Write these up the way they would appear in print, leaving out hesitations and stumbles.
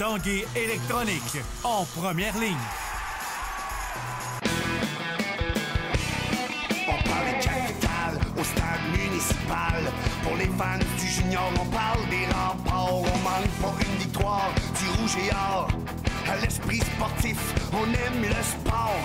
Tanguay électronique, en première ligne. On parle de capitale au stade municipal. Pour les fans du junior, on parle des remparts. On manque pas une victoire du rouge et or. À l'esprit sportif, on aime le sport.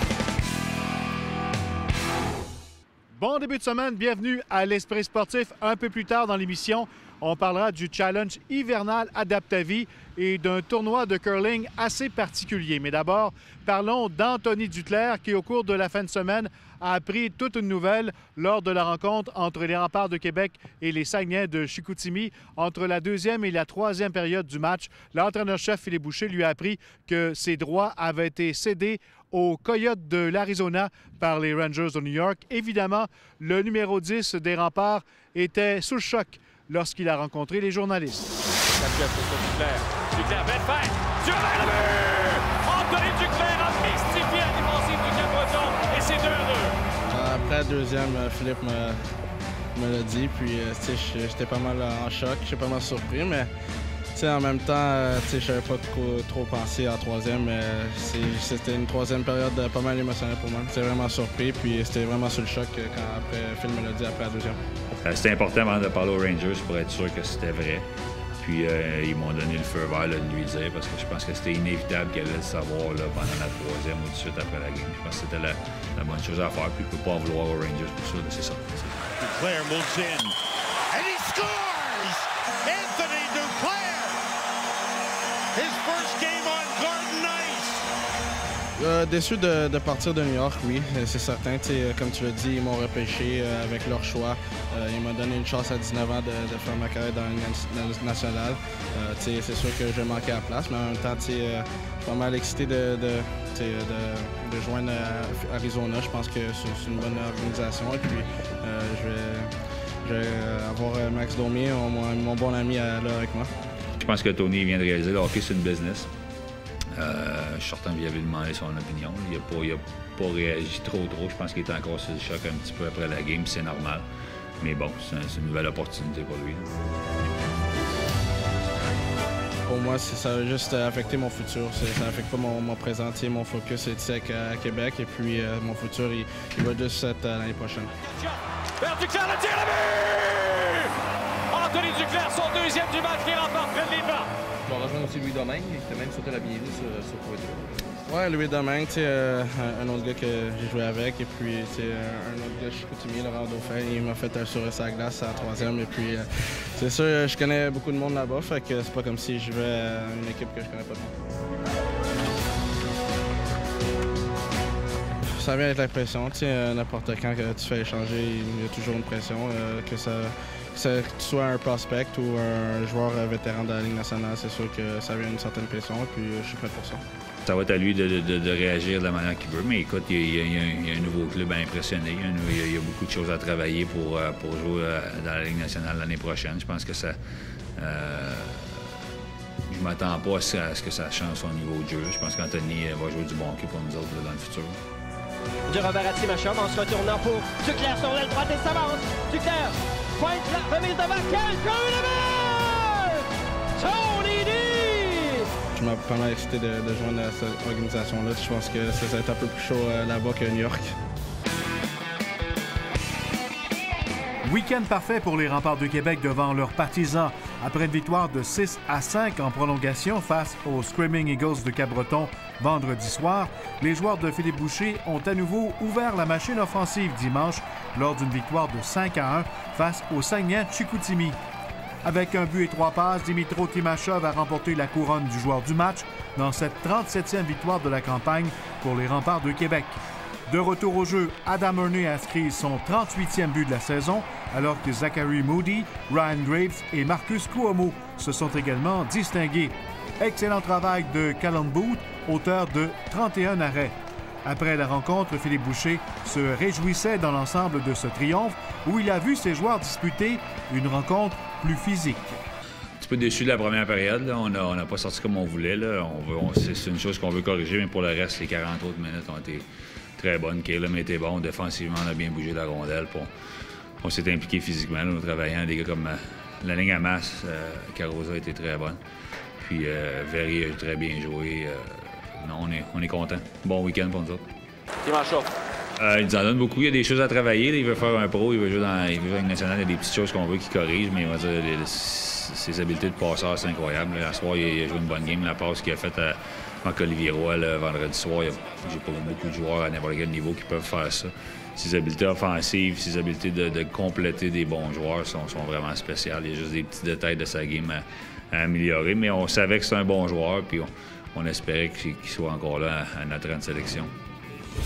Bon début de semaine, bienvenue à l'Esprit sportif. Un peu plus tard dans l'émission, on parlera du challenge hivernal Adaptavie et d'un tournoi de curling assez particulier. Mais d'abord, parlons d'Anthony Duclair qui, au cours de la fin de semaine, a appris toute une nouvelle lors de la rencontre entre les Remparts de Québec et les Saguenay de Chicoutimi. Entre la deuxième et la troisième période du match, l'entraîneur-chef Philippe Boucher lui a appris que ses droits avaient été cédés aux Coyotes de l'Arizona par les Rangers de New York. Évidemment, le numéro 10 des Remparts était sous le choc lorsqu'il a rencontré les journalistes. Duclair, belle fête! Sur le but! Anthony Duclair a mystifié la défensive du Cap-Breton et c'est 2-2. Après la deuxième, Philippe me l'a dit, puis j'étais pas mal en choc, j'étais pas mal surpris, mais en même temps, je n'avais pas trop pensé en troisième, mais c'était une troisième période pas mal émotionnelle pour moi. J'étais vraiment surpris, puis c'était vraiment sur le choc quand après Phil me l'a dit après la deuxième. C'était important avant de parler aux Rangers pour être sûr que c'était vrai. Puis ils m'ont donné le feu vert là, de lui dire parce que je pense que c'était inévitable qu'elle allait le savoir là, pendant la troisième ou tout de suite après la game. Je pense que c'était la bonne chose à faire. Puis il ne peut pas en vouloir aux Rangers pour ça. C'est ça. Duclair moves in. And he scores! Anthony Duclair! His first game on Garden Ice! Déçu de partir de New York, oui, c'est certain. Comme tu l'as dit, ils m'ont repêché avec leur choix. Ils m'ont donné une chance à 19 ans de faire ma carrière dans la Ligue nationale. C'est sûr que je manquais à place, mais en même temps, je suis pas mal excité de joindre Arizona. Je pense que c'est une bonne organisation. Et puis, je vais avoir Max Domier, mon bon ami, là avec moi. Je pense que Tony vient de réaliser le hockey, c'est une business. Je suis certain qu'il avait demandé son opinion. Il n'a pas réagi trop. Je pense qu'il était encore sur le choc un petit peu après la game, c'est normal. Mais bon, c'est une nouvelle opportunité pour lui. Pour moi, ça va juste affecter mon futur. Ça n'affecte pas mon présent. Mon focus est ici à Québec et puis mon futur, il va juste être l'année prochaine. Vers Duclair, le tir à but! Anthony Duclair, son deuxième du match qui remporte près de les bas. Tu vas rejoindre aussi Louis Domingue, qui t'a même sauté la bienvenue sur Twitter. Ouais, Louis Domingue, un autre gars que j'ai joué avec. Et puis, un autre gars, Chicoutimi, Laurent Dauphin, il m'a fait un sur sa glace à la troisième. Et puis, c'est sûr, je connais beaucoup de monde là-bas, fait que c'est pas comme si je vais à une équipe que je connais pas de monde. Ça vient avec la pression, n'importe quand que tu fais échanger, il y a toujours une pression, que tu sois un prospect ou un joueur vétéran de la Ligue nationale, c'est sûr que ça vient d'une certaine pression et puis je suis prêt pour ça. Ça va être à lui de réagir de la manière qu'il veut, mais écoute, il y a un nouveau club à impressionner. Il y a beaucoup de choses à travailler pour jouer dans la Ligue nationale l'année prochaine. Je pense que ça... je m'attends pas à ce que ça change son niveau de jeu. Je pense qu'Anthony va jouer du bon hockey pour nous autres dans le futur. Du Robert Machom en se retournant pour Duclair sur l'aile droite et s'avance. Duclair pointe la remise devant. Quel coup de but! Tony D! Je suis pas mal excité de joindre à cette organisation-là. Je pense que ça va être un peu plus chaud là-bas que New York. Week-end parfait pour les Remparts de Québec devant leurs partisans. Après une victoire de 6-5 en prolongation face aux Screaming Eagles de Cap-Breton vendredi soir, les joueurs de Philippe Boucher ont à nouveau ouvert la machine offensive dimanche lors d'une victoire de 5-1 face aux Saguenay de Chicoutimi. Avec un but et 3 passes, Dimitro Timashov a remporté la couronne du joueur du match dans cette 37e victoire de la campagne pour les Remparts de Québec. De retour au jeu, Adam Erney a inscrit son 38e but de la saison, alors que Zachary Moody, Ryan Graves et Marcus Cuomo se sont également distingués. Excellent travail de Callum Booth, auteur de 31 arrêts. Après la rencontre, Philippe Boucher se réjouissait dans l'ensemble de ce triomphe où il a vu ses joueurs disputer une rencontre plus physique. Un petit peu déçu de la première période. Là. On n'a pas sorti comme on voulait. Là. C'est une chose qu'on veut corriger, mais pour le reste, les 40 autres minutes ont été très bonnes. Caleb était bon. Défensivement, on a bien bougé la rondelle. On s'est impliqué physiquement. Là, en travaillant. Des gars comme la ligne à masse, Carosa a été très bonne. Puis Very a très bien joué. Non, on est content. Bon week-end pour nous autres. Il nous en donne beaucoup. Il y a des choses à travailler. Là, il veut faire un pro, il veut jouer dans Ligue nationale. Il y a des petites choses qu'on veut qu'il corrige, mais on va dire, ses habiletés de passeur, c'est incroyable. Là, ce soir, il a joué une bonne game. La passe qu'il a faite à Marc-Olivier Roy le vendredi soir, j'ai pas beaucoup de joueurs à n'importe quel niveau qui peuvent faire ça. Ses habiletés offensives, ses habiletés de compléter des bons joueurs sont vraiment spéciales. Il y a juste des petits détails de sa game à améliorer, mais on savait que c'est un bon joueur, puis on espérait qu'il soit encore là à notre rang de sélection.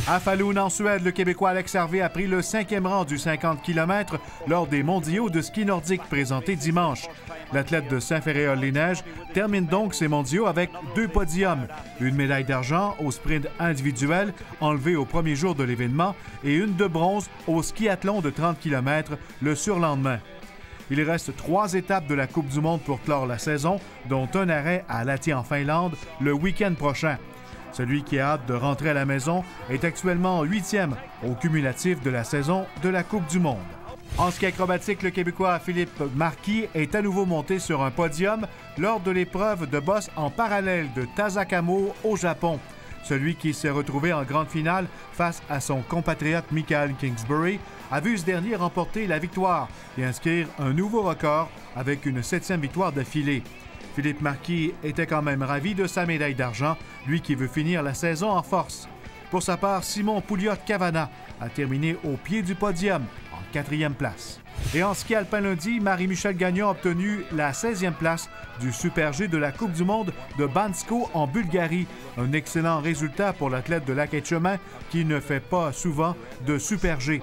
À Falun, en Suède, le Québécois Alex Hervé a pris le 5e rang du 50 km lors des mondiaux de ski nordique présentés dimanche. L'athlète de Saint-Féréol-les-Neiges termine donc ses mondiaux avec 2 podiums, une médaille d'argent au sprint individuel enlevée au premier jour de l'événement et une de bronze au skiathlon de 30 km le surlendemain. Il reste 3 étapes de la Coupe du monde pour clore la saison, dont un arrêt à Lahti en Finlande le week-end prochain. Celui qui a hâte de rentrer à la maison est actuellement 8e au cumulatif de la saison de la Coupe du monde. En ski acrobatique, le Québécois Philippe Marquis est à nouveau monté sur un podium lors de l'épreuve de bosse en parallèle de Tazakamo au Japon. Celui qui s'est retrouvé en grande finale face à son compatriote Michael Kingsbury a vu ce dernier remporter la victoire et inscrire un nouveau record avec une 7e victoire d'affilée. Philippe Marquis était quand même ravi de sa médaille d'argent, lui qui veut finir la saison en force. Pour sa part, Simon Pouliot-Cavana a terminé au pied du podium, en 4e place. Et en ski alpin lundi, Marie-Michèle Gagnon a obtenu la 16e place du Super G de la Coupe du monde de Bansko en Bulgarie. Un excellent résultat pour l'athlète de Lac-et-Chemin qui ne fait pas souvent de Super G.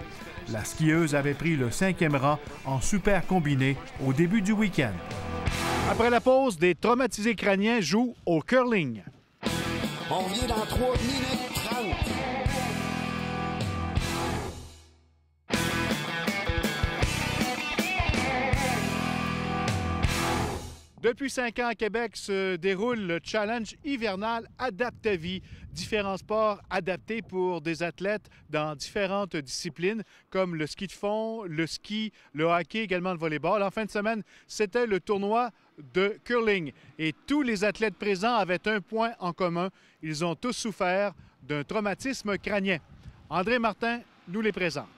La skieuse avait pris le 5e rang en super combiné au début du week-end. Après la pause, des traumatisés crâniens jouent au curling. On revient dans 3 minutes 30. Depuis 5 ans à Québec se déroule le challenge hivernal Adaptavie. Différents sports adaptés pour des athlètes dans différentes disciplines comme le ski de fond, le ski, le hockey, également le volleyball. En fin de semaine, c'était le tournoi de curling et tous les athlètes présents avaient un point en commun. Ils ont tous souffert d'un traumatisme crânien. André Martin nous les présente.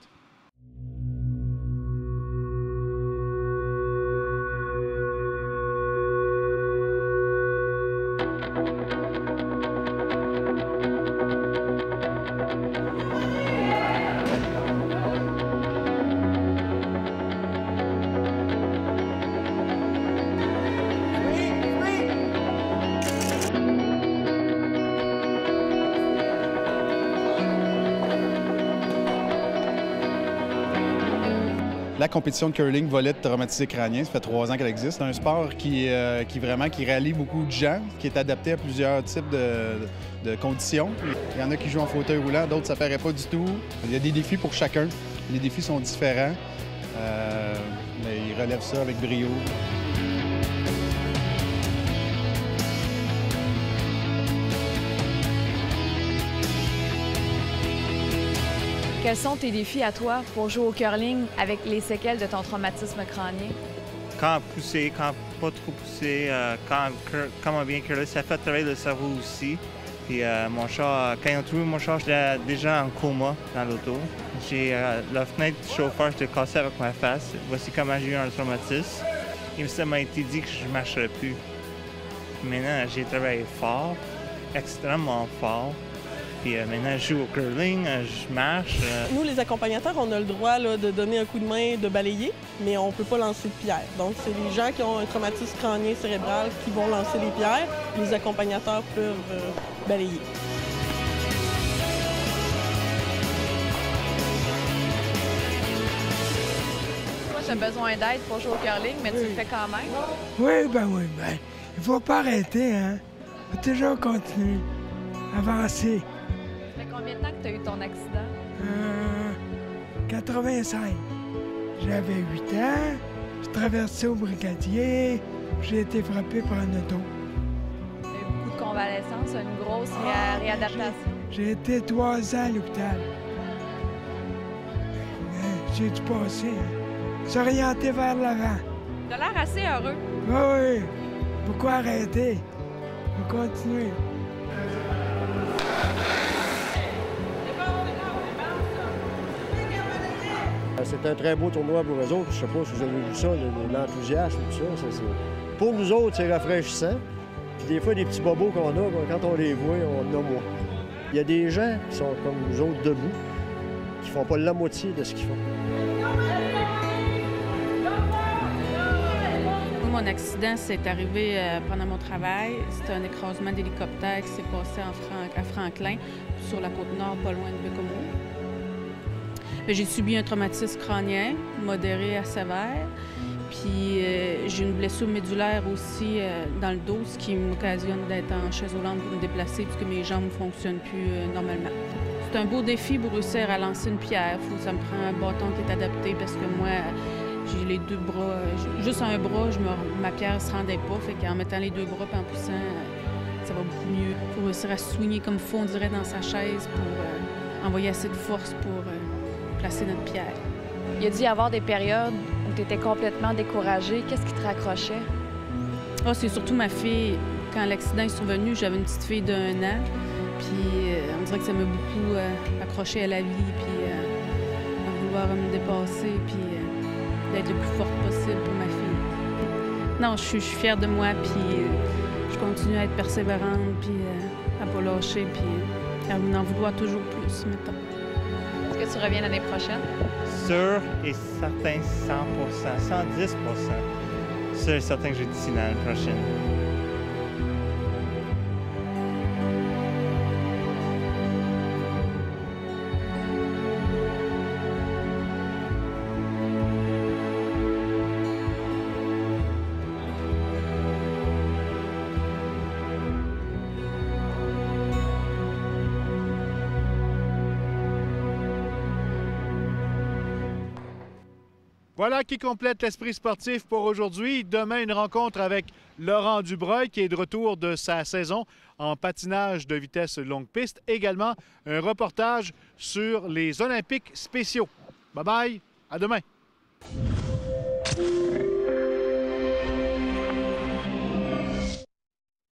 La compétition de curling volette traumatisé crânien, ça fait 3 ans qu'elle existe. C'est un sport qui rallie beaucoup de gens, qui est adapté à plusieurs types de conditions. Il y en a qui jouent en fauteuil roulant, d'autres ça ne paraît pas du tout. Il y a des défis pour chacun. Les défis sont différents, mais ils relèvent ça avec brio. Quels sont tes défis à toi pour jouer au curling avec les séquelles de ton traumatisme crânien? Quand pousser, quand pas trop pousser, comment bien curler, ça fait travailler le cerveau aussi. Puis mon char, quand ils ont trouvé mon char, j'étais déjà en coma dans l'auto. J'ai la fenêtre du chauffeur, je l'ai cassée avec ma face. Voici comment j'ai eu un traumatisme. Et ça m'a été dit que je ne marcherais plus. Maintenant, j'ai travaillé fort, extrêmement fort. Puis maintenant, je joue au curling, je marche. Nous, les accompagnateurs, on a le droit là, de donner un coup de main, de balayer, mais on ne peut pas lancer de pierre. Donc, c'est les gens qui ont un traumatisme crânien cérébral qui vont lancer les pierres. Les accompagnateurs peuvent balayer. Moi, j'ai besoin d'aide pour jouer au curling, mais tu le fais quand même. Oui, ben il faut pas arrêter, hein. Il faut toujours continuer, avancer. Ça fait combien de temps que tu as eu ton accident? 85. J'avais 8 ans, je traversais au Brigadier, j'ai été frappé par un auto. Tu as eu beaucoup de convalescence, une grosse réadaptation. J'ai été 3 ans à l'hôpital. J'ai dû passer, s'orienter vers l'avant. Tu as l'air assez heureux. Oui, pourquoi arrêter? On continue. C'est un très beau tournoi pour eux autres. Je ne sais pas si vous avez vu ça, l'enthousiasme, tout ça. Pour nous autres, c'est rafraîchissant. Puis des fois, des petits bobos qu'on a, quand on les voit, on en a moins. Il y a des gens qui sont comme nous autres debout, qui font pas la moitié de ce qu'ils font. Mon accident, c'est arrivé pendant mon travail. C'était un écrasement d'hélicoptère qui s'est passé à Franklin, sur la Côte-Nord, pas loin de Bécomo. J'ai subi un traumatisme crânien, modéré à sévère. Puis j'ai une blessure médulaire aussi dans le dos, ce qui m'occasionne d'être en chaise roulante pour me déplacer puisque mes jambes ne fonctionnent plus normalement. C'est un beau défi pour réussir à lancer une pierre. Ça me prend un bâton qui est adapté parce que moi, j'ai les deux bras, juste un bras, ma pierre ne se rendait pas. Fait qu'en mettant les deux bras et en poussant, ça va beaucoup mieux. Il faut réussir à se soigner comme il faut, on dirait, dans sa chaise pour envoyer assez de force pour placer notre pierre. Il a dû y avoir des périodes où tu étais complètement découragée. Qu'est-ce qui te raccrochait? Oh, c'est surtout ma fille. Quand l'accident est survenu, j'avais une petite fille d'1 an. Puis on dirait que ça m'a beaucoup accroché à la vie, puis à vouloir me dépasser, puis d'être le plus forte possible pour ma fille. Non, je suis fière de moi, puis je continue à être persévérante, puis à pas lâcher, puis à en vouloir toujours plus, mettons. Est-ce que tu reviens l'année prochaine? Sûr et certain, 100%, 110%. Sûr et certain que je vais d'ici l'année prochaine. Voilà qui complète l'esprit sportif pour aujourd'hui. Demain, une rencontre avec Laurent Dubreuil qui est de retour de sa saison en patinage de vitesse longue piste. Également, un reportage sur les Olympiques spéciaux. Bye-bye, à demain.